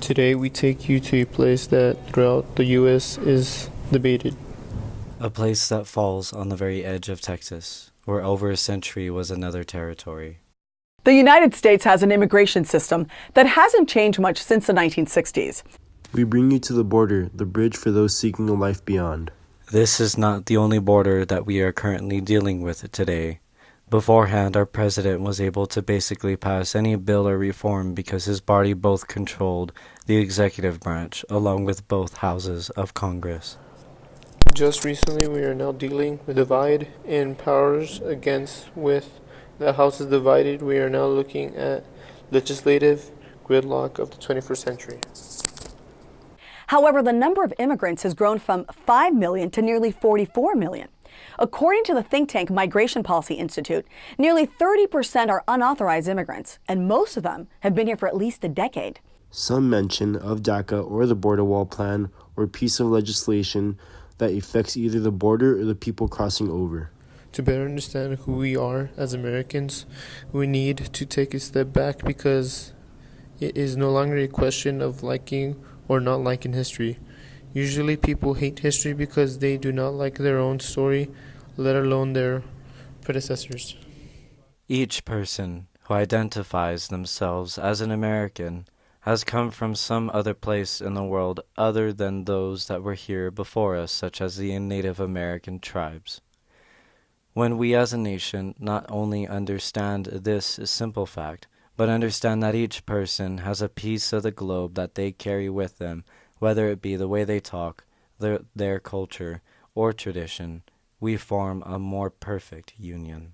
Today we take you to a place that throughout the U.S. is debated. A place that falls on the very edge of Texas, where over a century was another territory. The United States has an immigration system that hasn't changed much since the 1960s. We bring you to the border, the bridge for those seeking a life beyond. This is not the only border that we are currently dealing with today. Beforehand, our president was able to basically pass any bill or reform because his party both controlled the executive branch along with both houses of Congress. Just recently we are now dealing with divide in powers against with the House is divided. We are now looking at legislative gridlock of the 21st century. However, the number of immigrants has grown from 5 million to nearly 44 million. According to the think tank Migration Policy Institute, nearly 30% are unauthorized immigrants, and most of them have been here for at least a decade. Some mention of DACA or the border wall plan or piece of legislation that affects either the border or the people crossing over. To better understand who we are as Americans, we need to take a step back because it is no longer a question of liking or not liking history. Usually people hate history because they do not like their own story, let alone their predecessors. Each person who identifies themselves as an American has come from some other place in the world other than those that were here before us, such as the Native American tribes. When we as a nation not only understand this simple fact, but understand that each person has a piece of the globe that they carry with them, whether it be the way they talk, their culture, or tradition, we form a more perfect union.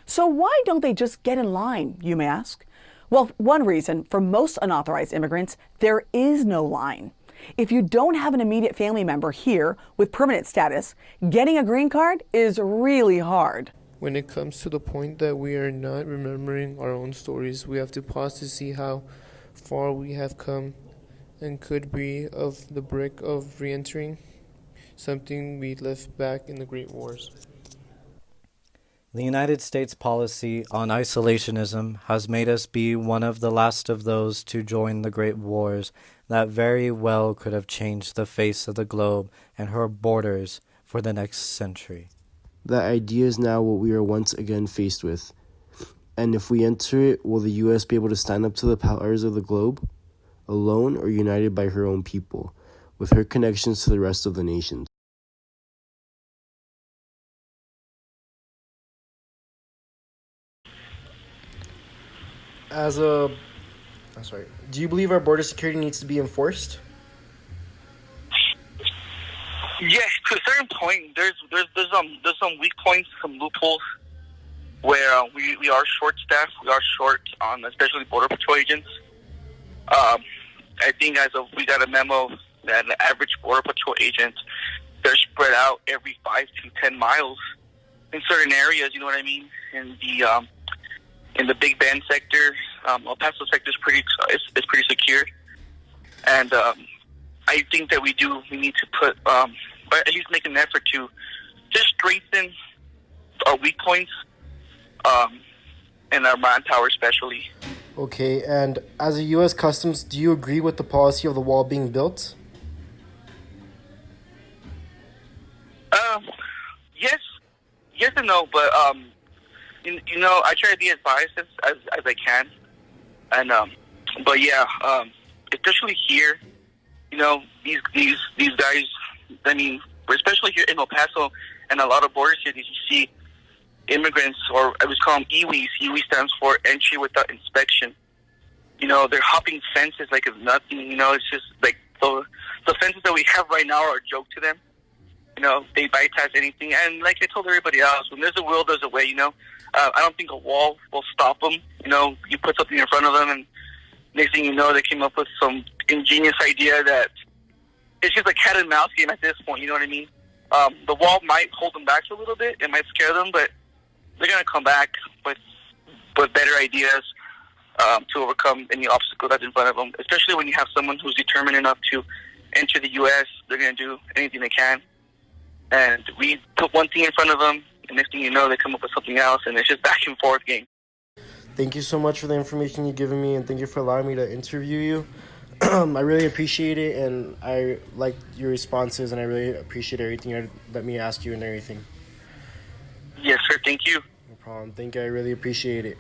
So why don't they just get in line, you may ask? Well, one reason, for most unauthorized immigrants, there is no line. If you don't have an immediate family member here with permanent status, getting a green card is really hard. When it comes to the point that we are not remembering our own stories, we have to pause to see how far we have come and could be of the brick of re-entering something we left back in the Great Wars. The United States policy on isolationism has made us be one of the last of those to join the Great Wars that very well could have changed the face of the globe and her borders for the next century. That idea is now what we are once again faced with. And if we enter it, will the U.S. be able to stand up to the powers of the globe, alone or united by her own people, with her connections to the rest of the nations? Do you believe our border security needs to be enforced? Yes, to a certain point, there's some weak points, some loopholes where we are short staffed. We are short on especially border patrol agents. I think we got a memo that an average border patrol agent, they're spread out every 5 to 10 miles in certain areas. You know what I mean? In the Big Bend sector, El Paso sector is pretty secure, and I think that we need to put or at least make an effort to just strengthen our weak points and our manpower especially. Okay, and as a U.S. Customs, do you agree with the policy of the wall being built? Yes and no, but I try to be as biased as I can, and but yeah, especially here, these guys. I mean, especially here in El Paso and a lot of borders here, you see immigrants, or I was call them EWIs. EWI stands for Entry Without Inspection. They're hopping fences like it's nothing. It's just like the fences that we have right now are a joke to them. They bypass anything. And like I told everybody else, when there's a will, there's a way, I don't think a wall will stop them. You put something in front of them, and next thing you know, they came up with some ingenious idea that it's just a cat and mouse game at this point, you know what I mean? The wall might hold them back a little bit. It might scare them, but they're going to come back with better ideas to overcome any obstacle that's in front of them, especially when you have someone who's determined enough to enter the U.S. They're going to do anything they can. And we put one thing in front of them, and next thing you know, they come up with something else, and it's just back and forth game. Thank you so much for the information you've given me, and thank you for allowing me to interview you. I really appreciate it, and I like your responses, and I really appreciate everything you let me ask you and everything. Yes, sir. Thank you. No problem. Thank you. I really appreciate it.